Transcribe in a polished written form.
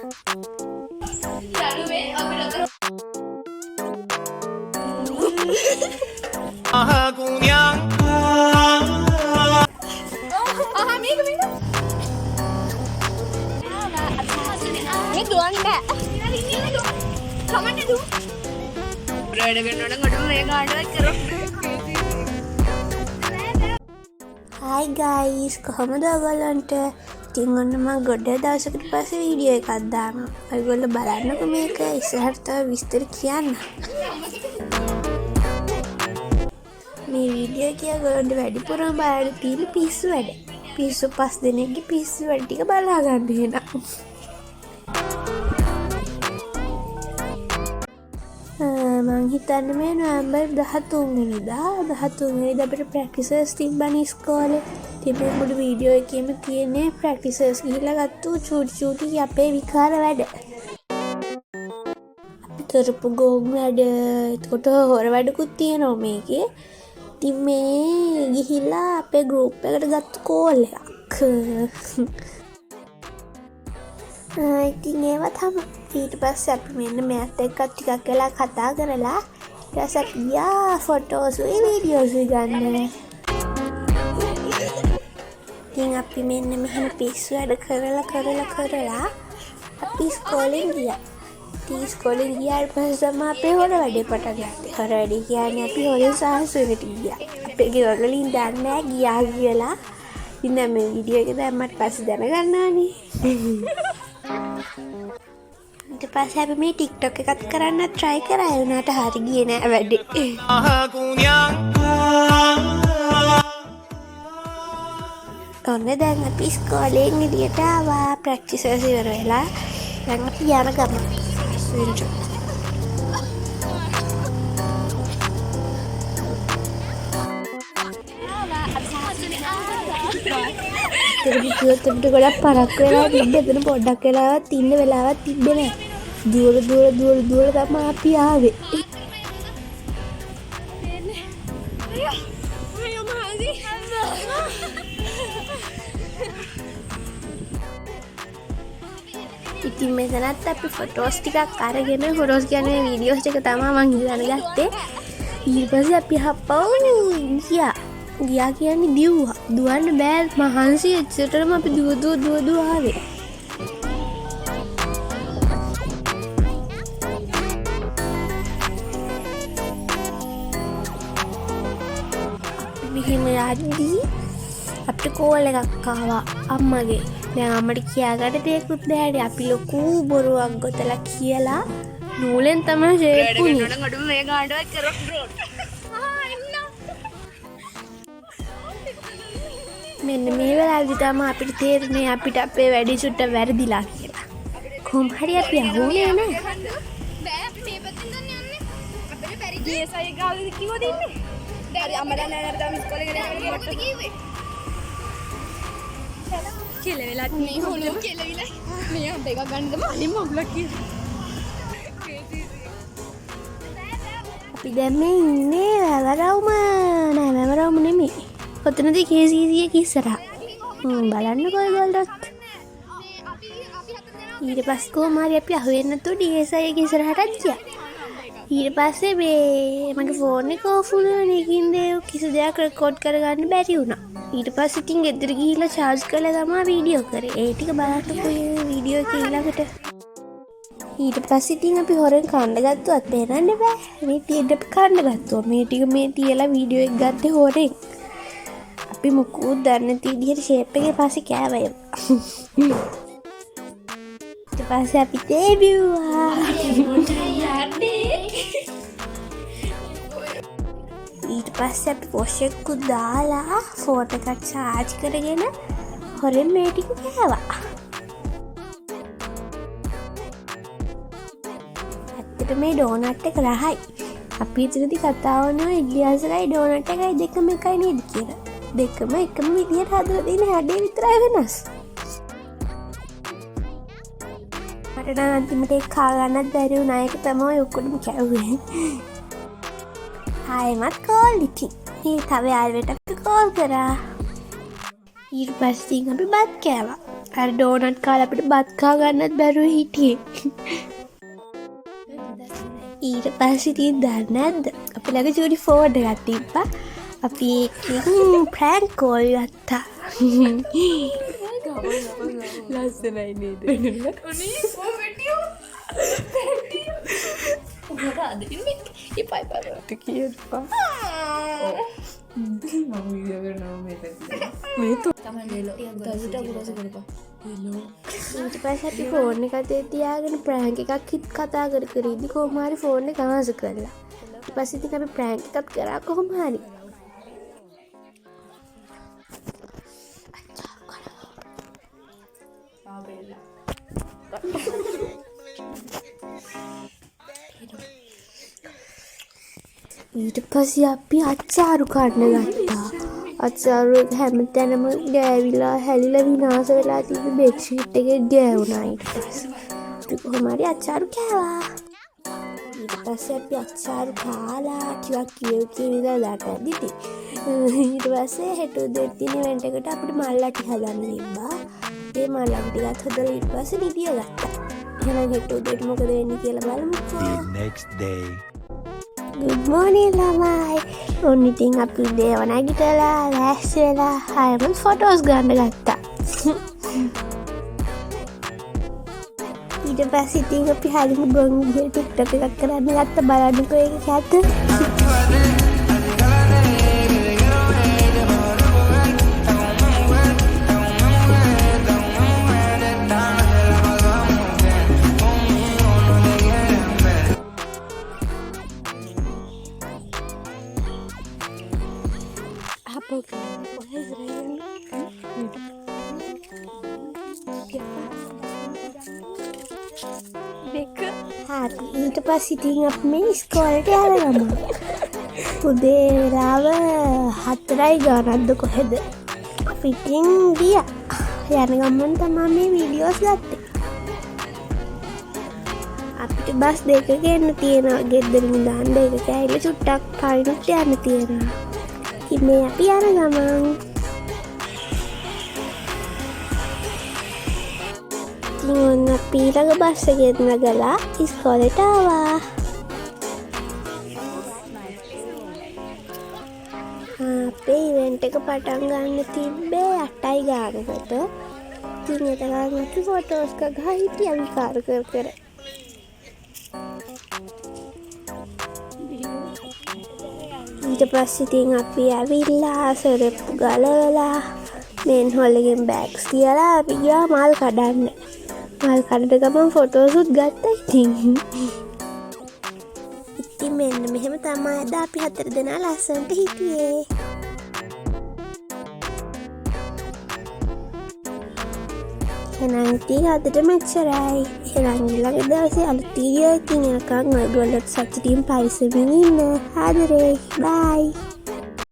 Hi guys, කොහමද ඔයගොල්ලන්ට? ඉතින් ඔන්න මම ගොඩ දවසකට පස්සේ වීඩියෝ එකක් දානවා. ඔයගොල්ලෝ බලන්නකෝ මේක ඉස්සරහට තව විස්තර කියන්න. මේ වීඩියෝ එක ඔයගොල්ලන්ට වැඩිපුරම බලන්න තියෙන පිස්සු වැඩ. පිස්සු 5 දෙනෙක්ගේ පිස්සු වැඩ ටික බලා ගන්න වෙනවා. මං හිතන්නේ මේ නොවැම්බර් 13 වෙනිදා අපිට ප්‍රැක්ටිසර්ස් තිබ්බනේ ඉස්කෝලේ. ඉතින් මේ මුළු වීඩියෝ එකේම තියෙන්නේ ප්‍රැක්ටිසර්ස් ගිහිල්ලා ගත්තු චූටි අපේ විකාර වැඩ. අපි කරපු ගෝම් වැඩ, එතකොට හොර වැඩකුත් තියෙනවා මේකේ. ඉතින් මේ ගිහිල්ලා අපේ ගෲප් එකට ගත්තු කෝල් එකක්. ඉතින් ඒවා තමයි. ඊට පස්සේ අපි මෙන්න මෑත් එක්ක ටිකක් වෙලා කතා කරලා ඊට පස්සේ අපි ගියා ෆොටෝස් වීඩියෝස් ගන්න. ඉතින් අපි මෙන්න මෙහෙම පිස්සු වැඩ කරලා අපි ඉස්කෝලෙන් ගියා. ඉතින් ඉස්කෝලෙන් ගියාට පස්සේ තමයි අපේ හොර වැඩේ පටන් ගත්තේ. හොර වැඩේ කියන්නේ අපි හොරෙන් සාහස වෙලට ගියා. අපේ ගෙවල් වලින් දන්නේ නැහැ ගියා කියලා. ඉතින් මේ වීඩියෝ එක දැම්මට පස්සේ දැනගන්නානේ. ඊට පස්සේ අපි මේ TikTok එකත් කරන්න try කරා. ඒ උනාට හරි ගියේ නෑ වැඩේ. ඔන්න දැන් අපි ඉස්කෝලෙන් එළියට ආවා. ප්‍රැක්ටිසර්ස් ඉවර වෙලා දැන් අපි යන ගමන. අපිට ගොඩක් පරක් වෙලා තිබ්බේ. එතන පොඩ්ඩක් වෙලාවක් ඉන්න වෙලාවක් තිබ්බේ නෑ. දුර තමයි අපි ආවේ. ඉතින් මෙතනත් අපි ෆොටෝස් ටිකක් අරගෙන ෆොටෝස් කියන්නේ වීඩියෝස් ටික තමයි මං හිතන්න ගත්තේ. ඊට පස්සේ අපි හප්පවුන ගියා කියන්නේ දිව්වා. දුවන්න බෑ මහන්සි එච්චරටම අපි දුව ආවේ. මෙහෙම යද්දී අපිට කෝල් එකක් ආවා අම්මගේ. දැන් අම්මට කියාගන්න දෙයක්වත් නැහැ. අපි ලොකු බොරුවක් ගොතලා කියලා නූලෙන් තමයි ෂේප් වුනේ. මේ ගාඩුවක් කරොත් මෙන්න මේ වෙලාවේදී තමයි අපිට තේරෙන්නේ අපිට අපේ වැඩි චුට්ට වැරදිලා කියලා. කොහොම හරි අපි අහුනේ නෑ. බෑ අපි මේ පැත්තෙන් යන්න යන්නේ. අපිට බැරි GSI ගාවද කිව්වද ඉන්නේ? දැන් අම්මලා නෑ නේද අපි ඉස්කෝලේ ගිහලා කිව්වේ. කෙලවිලා මේ හොලු කෙලවිලා. මේ අත එක ගන්නදම අනිම ඔබලා කියලා. අපි දැන් මේ ඉන්නේ වැවරවුම නෙමෙයි. ඔතනදී KCC එක ඉස්සරහා. බලන්නකෝ ඔයගොල්ලොත්. ඊට පස්සේ කොහොම හරි අපි අහුවෙන්නේ නැතුව DSI එක ඉස්සරහටත් ගියා. ඊට පස්සේ මේ මගේ ෆෝන් එක ඕෆ් වුණා. ඒකින්ද කිසි දෙයක් රෙකෝඩ් කරගන්න බැරි වුණා. ඊට පස්සේ ඉතින් ගෙදර ගිහිල්ලා charge කරලා තමයි වීඩියෝ කරේ. ඒ ටික බලන්නකෝ වීඩියෝ එක ඊළඟට. ඊට පස්සේ ඉතින් අපි හොරෙන් කන්න ගත්තුවත් බේරන්න බෑ. මේ ටික අපි කන්න ගත්තුවා. මේ ටික මේ තියලා වීඩියෝ එක ගත්තේ හොරෙන්. අපි මුකුත් දන්නේ නැති විදිහට ෂේප් එකේ පස්සේ කෑවා. ඊට පස්සේ අපි දෙවියුවා. ඊට පස්සේ අපි වොෂ් එකකුත් දාලා ෆෝන් එක charge කරගෙන හොරෙන් මේ ටික කෑවා. ඇත්තට මේ ඩෝනට් එක රහයි. අපි ඉතින්දි කතා වුණා ඉලියාසයි ඩෝනට් එකයි දෙකම එකයි නේද කියලා. දෙකම එකම විදියට හදලා තියෙන හැඩේ විතරයි වෙනස්. මට නම් අන්තිමට ඒක කා ගන්නත් බැරි වුණා. ඒක තමයි ඔක්කොම කැවුවේ. ආයෙමත් කෝල් ඉතින්. මේ තව යාළුවෙට අපි කෝල් කරා. ඊට පස්සේ අපි බත් කෑවා. අර ඩෝනට් කාලා අපිට බත් කා ගන්නත් බැරුව හිටියේ. ඊට පස්සේ ඉතින් දන්නේ නැද්ද? අපි ළඟ චූටි ෆෝන් එකක් තිබ්බා. අපි ඒකෙන් ප්‍රෑන්ක් කෝල් ගත්තා. ලස්සනයි නේද? උනේ ඕ වෙටියෝ. මොකද ඉපයි පාරට කියපා. මම වීඩියෝ කරනවා මේක. මේ તો තමයි ලෝ. දවල්ට ගුරස කරපා. හෙලෝ. ඊට පස්සේ අපි ෆෝන් එක අතේ තියාගෙන ප්‍රෑන්ක් එකක් හිට කතා කර කර ඉදි කොහොම හරි ෆෝන් එක ආස කරලා. ඊට පස්සේ ඉතින් අපි ප්‍රෑන්ක් එකක් කරා කොහොම හරි. ඊට පස්සේ අපි අච්චාරු කන්න ගත්තා. අච්චාරු එක හැමතැනම ගෑවිලා හැලිලා විනාශ වෙලා තිබ්බ බෙඩ්ෂීට් එකේ ගෑවුණා. ඊට පස්සේ අපි කොහොම හරි අච්චාරු කෑවා. ඊට පස්සේ අපි අච්චාරු කාලා ටිකක් කියවිලා දාටදිටි. ඊට පස්සේ හෙට උදේ දින ඉවෙන්ට් එකට අපිට මල්ලටි හදන්න තිබ්බා. ඒ මල්ලටි ටිකත් හදලා ඊට පස්සේ නිදිය ගත්තා. එහෙනම් හෙට උදේට මොකද වෙන්නේ කියලා බලමුකෝ. The next day. Good morning ළමයි. ඔන්න ඉතින් අපි දේව නැගිටලා ලෑස්ති වෙලා ආයෙත් ෆොටෝස් ගන්න ගත්තා. ඊට පස්සේ ඉතින් අපි හරිම ගොන් විදිහට TikTok එකක් කරන්න ගත්තා. බලන්නකෝ ඒක කැත. ඊට පස්සේ ඉතින් අපි මේ ඉස්කෝලේට යනවා. උදේ වෙලාව 4යි ගානක්ද කොහෙද? පිටින් ගියා. යන ගමන් තමයි මේ වීඩියෝස් ගත්තේ. අපිට බස් දෙකක එන්න තියෙනවා. ගෙදරින් ඉඳන් දෙකක ඇවිල්ලා චුට්ටක් පයින්ට යන්න තියෙනවා. ඉතින් මේ අපි යන ගමන් ඔන්න අපි ඊළඟ බස් එකෙන් නැගලා ඉස්කෝලේට ආවා. අපේ ඉවෙන්ට් එක පටන් ගන්න තිබ්බේ 8යි ගානකට. ඉතින් එතකන් අපි ෆොටෝස් ගහලා හිටියා විකාර කර කර. ඊට පස්සේ ඉතින් අපි ඇවිල්ලා සරප්පු ගලවලා මේන් හෝල් එකෙන් බෑග්ස් තියලා අපි ගියා මල් කඩන්න. මල් කඩන ගමන් ෆොටෝසුත් ගත්තා ඉතින්. ඉතින් මෙන්න මෙහෙම තමයි අද අපි 4 දෙනා ලස්සනට හිටියේ. එහෙනම් ඉතින් අදට මෙච්චරයි. එහෙනම් ඊළඟ දවසේ අලුත් වීඩියෝ එකකින් එනකන් ඔයගොල්ලෝ සතුටින් පරිස්සමින් ඉන්න. ආදරේ. බයි.